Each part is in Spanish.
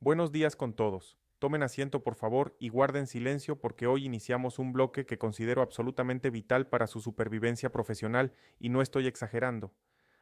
Buenos días con todos. Tomen asiento por favor y guarden silencio porque hoy iniciamos un bloque que considero absolutamente vital para su supervivencia profesional y no estoy exagerando.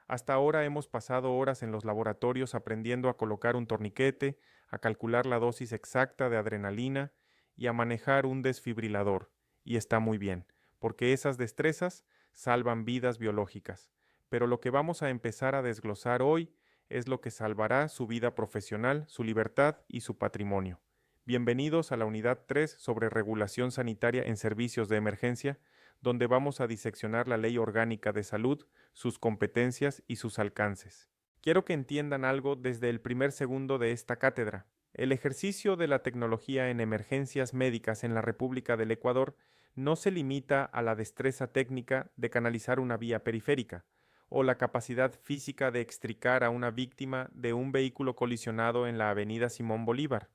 Hasta ahora hemos pasado horas en los laboratorios aprendiendo a colocar un torniquete, a calcular la dosis exacta de adrenalina y a manejar un desfibrilador. Y está muy bien, porque esas destrezas salvan vidas biológicas. Pero lo que vamos a empezar a desglosar hoy es lo que salvará su vida profesional, su libertad y su patrimonio. Bienvenidos a la unidad 3 sobre regulación sanitaria en servicios de emergencia, donde vamos a diseccionar la Ley Orgánica de Salud, sus competencias y sus alcances. Quiero que entiendan algo desde el primer segundo de esta cátedra. El ejercicio de la tecnología en emergencias médicas en la República del Ecuador no se limita a la destreza técnica de canalizar una vía periférica, o la capacidad física de extricar a una víctima de un vehículo colisionado en la avenida Simón Bolívar.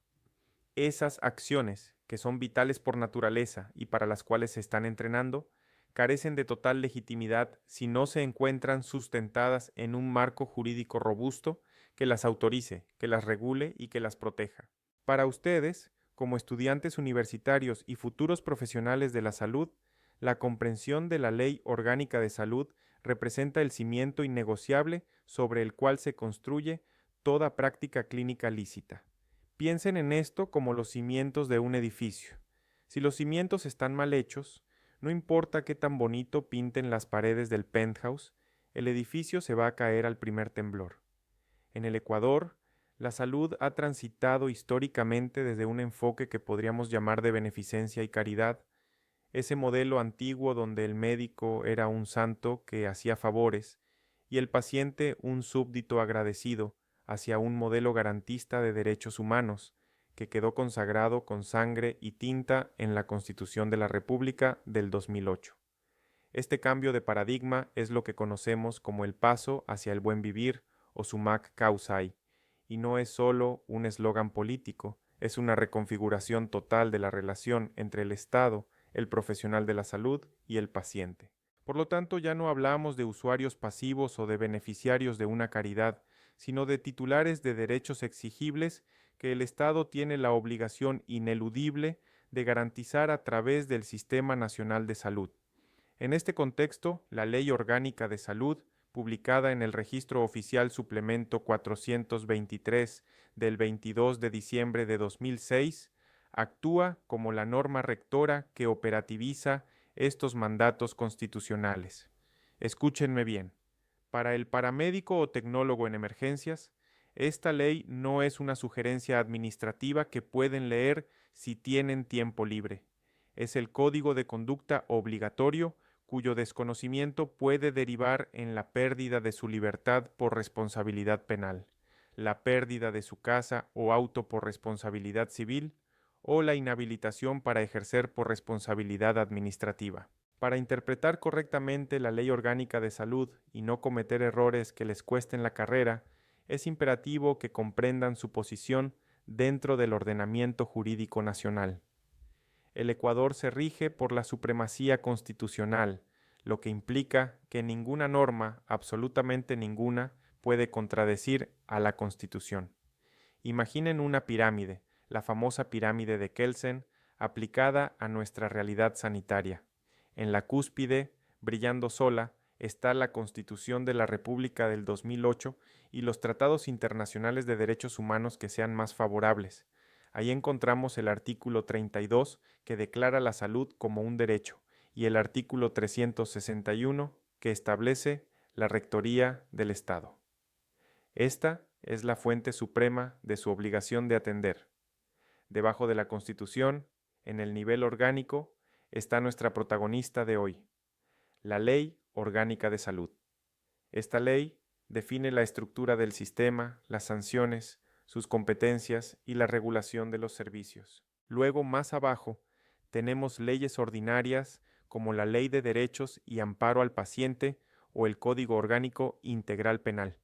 Esas acciones, que son vitales por naturaleza y para las cuales se están entrenando, carecen de total legitimidad si no se encuentran sustentadas en un marco jurídico robusto que las autorice, que las regule y que las proteja. Para ustedes, como estudiantes universitarios y futuros profesionales de la salud, la comprensión de la Ley Orgánica de Salud representa el cimiento innegociable sobre el cual se construye toda práctica clínica lícita. Piensen en esto como los cimientos de un edificio. Si los cimientos están mal hechos, no importa qué tan bonito pinten las paredes del penthouse, el edificio se va a caer al primer temblor. En el Ecuador, la salud ha transitado históricamente desde un enfoque que podríamos llamar de beneficencia y caridad, ese modelo antiguo donde el médico era un santo que hacía favores y el paciente un súbdito agradecido hacia un modelo garantista de derechos humanos que quedó consagrado con sangre y tinta en la Constitución de la República del 2008. Este cambio de paradigma es lo que conocemos como el paso hacia el buen vivir o sumac causai, y no es solo un eslogan político, es una reconfiguración total de la relación entre el Estado, el profesional de la salud y el paciente. Por lo tanto, ya no hablamos de usuarios pasivos o de beneficiarios de una caridad, sino de titulares de derechos exigibles que el Estado tiene la obligación ineludible de garantizar a través del Sistema Nacional de Salud. En este contexto, la Ley Orgánica de Salud, publicada en el Registro Oficial Suplemento 423 del 22 de diciembre de 2006, actúa como la norma rectora que operativiza estos mandatos constitucionales. Escúchenme bien. Para el paramédico o tecnólogo en emergencias, esta ley no es una sugerencia administrativa que pueden leer si tienen tiempo libre. Es el código de conducta obligatorio cuyo desconocimiento puede derivar en la pérdida de su libertad por responsabilidad penal, la pérdida de su casa o auto por responsabilidad civil, o la inhabilitación para ejercer por responsabilidad administrativa. Para interpretar correctamente la Ley Orgánica de Salud y no cometer errores que les cuesten la carrera, es imperativo que comprendan su posición dentro del ordenamiento jurídico nacional. El Ecuador se rige por la supremacía constitucional, lo que implica que ninguna norma, absolutamente ninguna, puede contradecir a la Constitución. Imaginen una pirámide, la famosa pirámide de Kelsen, aplicada a nuestra realidad sanitaria. En la cúspide, brillando sola, está la Constitución de la República del 2008 y los tratados internacionales de derechos humanos que sean más favorables. Ahí encontramos el artículo 32 que declara la salud como un derecho y el artículo 361 que establece la rectoría del Estado. Esta es la fuente suprema de su obligación de atender. Debajo de la Constitución, en el nivel orgánico, está nuestra protagonista de hoy, la Ley Orgánica de Salud. Esta ley define la estructura del sistema, las sanciones, sus competencias y la regulación de los servicios. Luego, más abajo, tenemos leyes ordinarias como la Ley de Derechos y Amparo al Paciente o el Código Orgánico Integral Penal.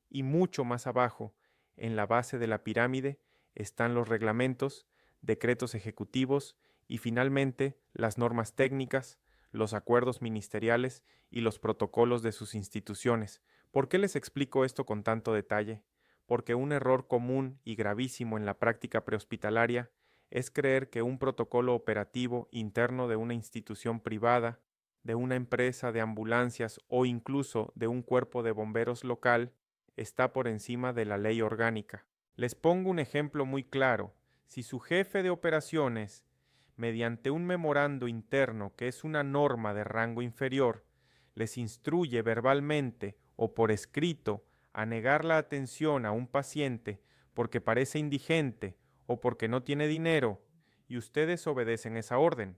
Y mucho más abajo, en la base de la pirámide, están los reglamentos, decretos ejecutivos y finalmente las normas técnicas, los acuerdos ministeriales y los protocolos de sus instituciones. ¿Por qué les explico esto con tanto detalle? porque un error común y gravísimo en la práctica prehospitalaria es creer que un protocolo operativo interno de una institución privada, de una empresa de ambulancias o incluso de un cuerpo de bomberos local está por encima de la ley orgánica. Les pongo un ejemplo muy claro. Si su jefe de operaciones, mediante un memorando interno que es una norma de rango inferior, les instruye verbalmente o por escrito a negar la atención a un paciente porque parece indigente o porque no tiene dinero, y ustedes obedecen esa orden,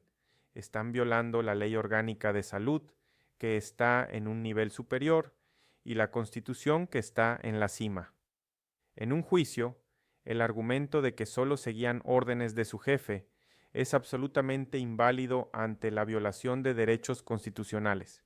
están violando la ley orgánica de salud, que está en un nivel superior, y la Constitución, que está en la cima. En un juicio, el argumento de que solo seguían órdenes de su jefe es absolutamente inválido ante la violación de derechos constitucionales.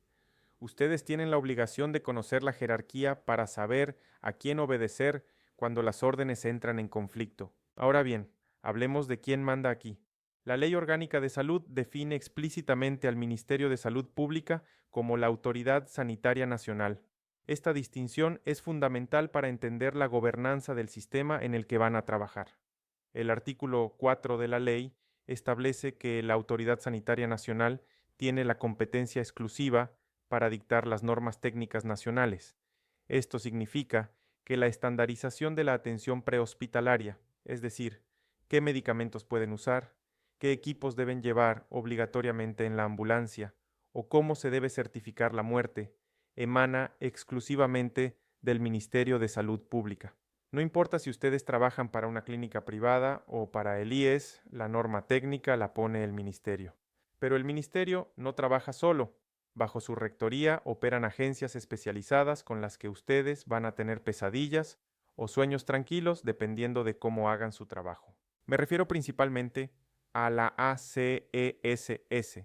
Ustedes tienen la obligación de conocer la jerarquía para saber a quién obedecer cuando las órdenes entran en conflicto. Ahora bien, hablemos de quién manda aquí. La Ley Orgánica de Salud define explícitamente al Ministerio de Salud Pública como la Autoridad Sanitaria Nacional. Esta distinción es fundamental para entender la gobernanza del sistema en el que van a trabajar. El artículo 4 de la ley establece que la Autoridad Sanitaria Nacional tiene la competencia exclusiva para dictar las normas técnicas nacionales. Esto significa que la estandarización de la atención prehospitalaria, es decir, qué medicamentos pueden usar, qué equipos deben llevar obligatoriamente en la ambulancia o cómo se debe certificar la muerte, emana exclusivamente del Ministerio de Salud Pública. No importa si ustedes trabajan para una clínica privada o para el IES, la norma técnica la pone el ministerio. Pero el ministerio no trabaja solo. Bajo su rectoría operan agencias especializadas con las que ustedes van a tener pesadillas o sueños tranquilos dependiendo de cómo hagan su trabajo. Me refiero principalmente a la ACESS,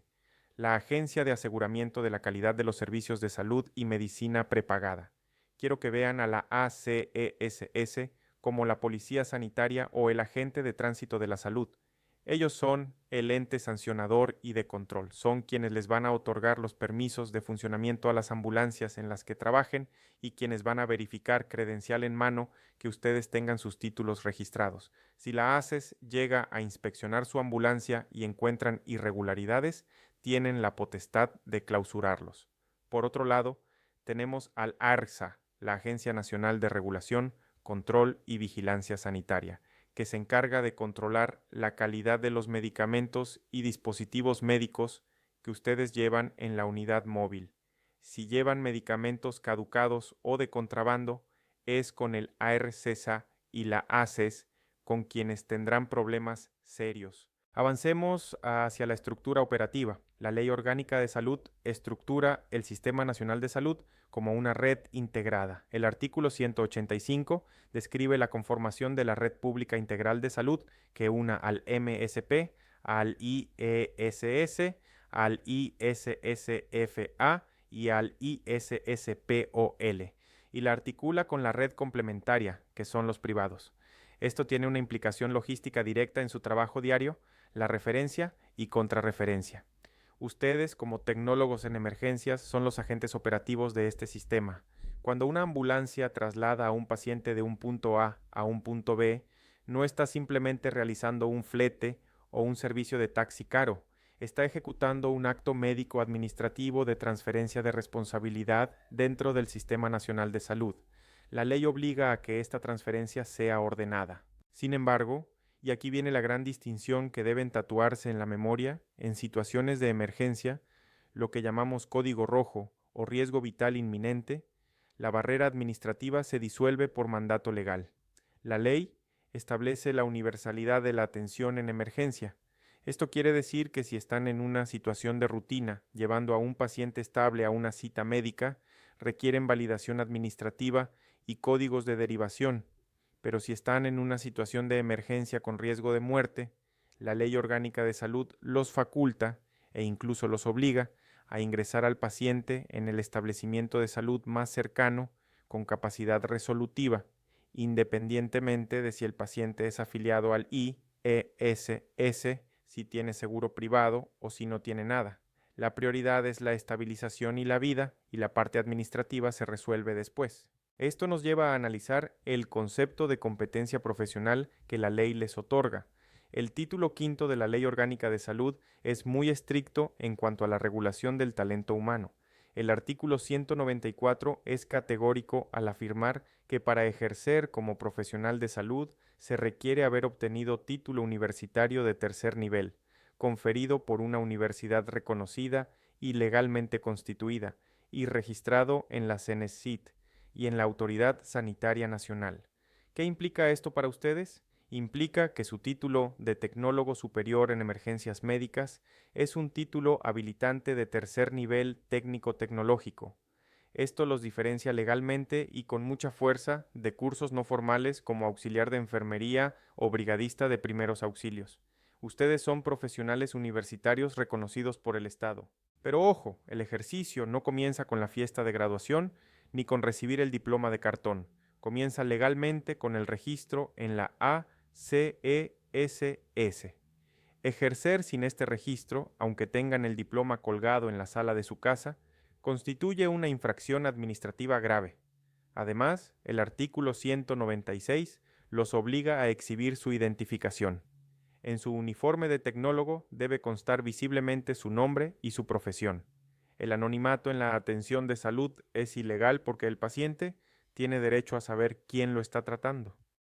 la Agencia de Aseguramiento de la Calidad de los Servicios de Salud y Medicina Prepagada. Quiero que vean a la ACESS como la Policía Sanitaria o el Agente de Tránsito de la Salud. Ellos son el ente sancionador y de control, son quienes les van a otorgar los permisos de funcionamiento a las ambulancias en las que trabajen y quienes van a verificar credencial en mano que ustedes tengan sus títulos registrados. Si la ACES llega a inspeccionar su ambulancia y encuentran irregularidades, tienen la potestad de clausurarlos. Por otro lado, tenemos al ARSA, la Agencia Nacional de Regulación, Control y Vigilancia Sanitaria, que se encarga de controlar la calidad de los medicamentos y dispositivos médicos que ustedes llevan en la unidad móvil. Si llevan medicamentos caducados o de contrabando, es con el ARCESA y la ACES con quienes tendrán problemas serios. Avancemos hacia la estructura operativa. La Ley Orgánica de Salud estructura el Sistema Nacional de Salud como una red integrada. El artículo 185 describe la conformación de la Red Pública Integral de Salud que una al MSP, al IESS, al ISSFA y al ISSPOL, y la articula con la red complementaria, que son los privados. Esto tiene una implicación logística directa en su trabajo diario, la referencia y contrarreferencia. Ustedes, como tecnólogos en emergencias, son los agentes operativos de este sistema. Cuando una ambulancia traslada a un paciente de un punto A a un punto B, no está simplemente realizando un flete o un servicio de taxi caro, está ejecutando un acto médico administrativo de transferencia de responsabilidad dentro del Sistema Nacional de Salud. La ley obliga a que esta transferencia sea ordenada. Sin embargo, y aquí viene la gran distinción que deben tatuarse en la memoria, en situaciones de emergencia, lo que llamamos código rojo o riesgo vital inminente, la barrera administrativa se disuelve por mandato legal. La ley establece la universalidad de la atención en emergencia. Esto quiere decir que si están en una situación de rutina, llevando a un paciente estable a una cita médica, requieren validación administrativa y códigos de derivación, pero si están en una situación de emergencia con riesgo de muerte, la Ley Orgánica de Salud los faculta e incluso los obliga a ingresar al paciente en el establecimiento de salud más cercano con capacidad resolutiva, independientemente de si el paciente es afiliado al IESS, si tiene seguro privado o si no tiene nada. La prioridad es la estabilización y la vida, y la parte administrativa se resuelve después. Esto nos lleva a analizar el concepto de competencia profesional que la ley les otorga. El título quinto de la Ley Orgánica de Salud es muy estricto en cuanto a la regulación del talento humano. El artículo 194 es categórico al afirmar que para ejercer como profesional de salud se requiere haber obtenido título universitario de tercer nivel, conferido por una universidad reconocida y legalmente constituida, y registrado en la CENESID y en la Autoridad Sanitaria Nacional. ¿Qué implica esto para ustedes? Implica que su título de Tecnólogo Superior en Emergencias Médicas es un título habilitante de tercer nivel técnico-tecnológico. Esto los diferencia legalmente y con mucha fuerza de cursos no formales como auxiliar de enfermería o brigadista de primeros auxilios. Ustedes son profesionales universitarios reconocidos por el Estado. Pero ojo, el ejercicio no comienza con la fiesta de graduación ni con recibir el diploma de cartón. Comienza legalmente con el registro en la ACESS. Ejercer sin este registro, aunque tengan el diploma colgado en la sala de su casa, constituye una infracción administrativa grave. Además, el artículo 196 los obliga a exhibir su identificación. En su uniforme de tecnólogo debe constar visiblemente su nombre y su profesión. El anonimato en la atención de salud es ilegal porque el paciente tiene derecho a saber quién lo está tratando.